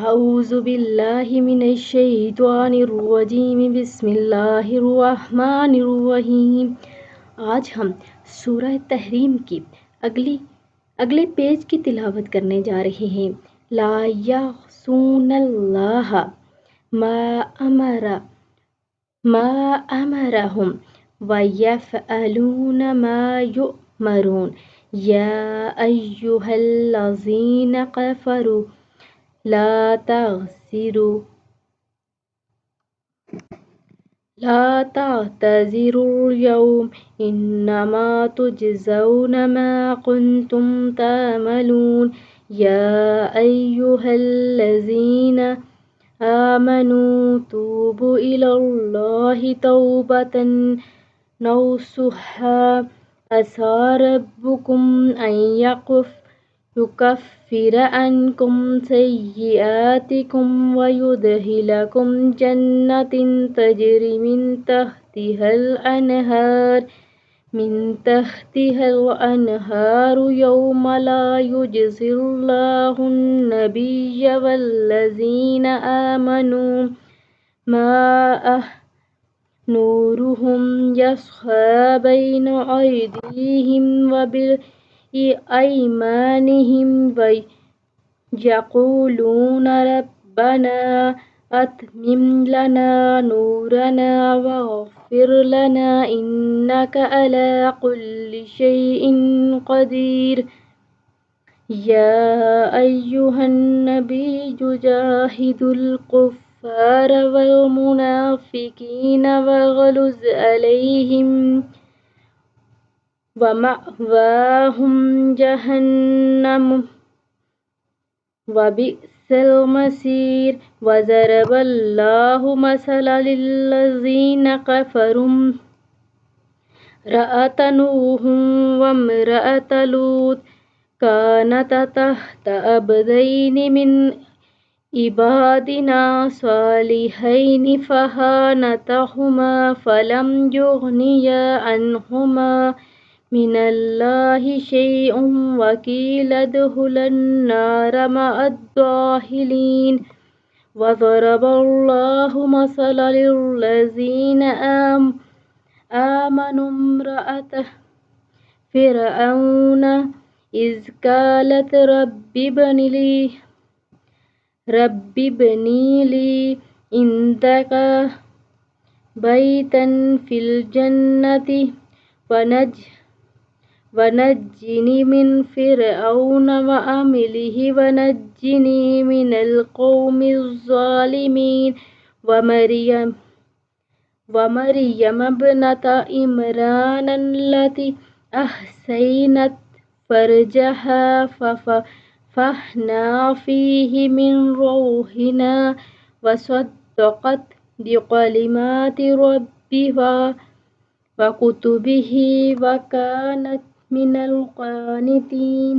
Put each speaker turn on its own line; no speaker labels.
اعوذ باللہ من الشیطان الرجیم بسم اللہ الرحمن الرحیم۔ آج ہم سورہ تحریم کی اگلے پیج کی تلاوت کرنے جا رہے ہیں۔ لا یعصون اللہ ما امرہم ویفعلون ما یؤمرون۔ یا ایہا الذین کفروا لا تعتذروا اليوم انما تجزون ما كنتم تعملون۔ یا ایہا الذین آمنوا توبوا الی اللہ توبۃ نصوحا عسى ربكم ان يكفر عنكم سيئاتكم ويدخلكم جنات تجري من تحتها الأنهار يوم لا يجزي الله النبي والذين آمنوا معه نورهم يسعى بين أيديهم وبأيمانهم يقولون ربنا أتمم لنا نورنا واغفر لنا إنك على كل شيء قدير۔ يا أيها النبي جاهد الكفار والمنافقين واغلظ عليهم ومأواهم جهنم وبئس المصير۔ وضرب الله مثلا للذين كفروا امرأة نوح وامرأة لوط كانتا تحت عبدين من عبادنا صالحين فخانتاهما فلم يغنيا عنهما من الله شيء وقيل ادخلا النار مع الداخلين۔ وضرب الله مثلا للذين آمنوا امرأة فرعون إذ قالت رب ابن لي عندك بيتا في الجنة ونجني من فرعون وعمله ونجني من القوم الظالمين۔ ومريم ابنة عمران التي أحصنت فرجها فنفخنا فيه من روحنا وصدقت بكلمات ربها وكتبه وكانت من القانتين۔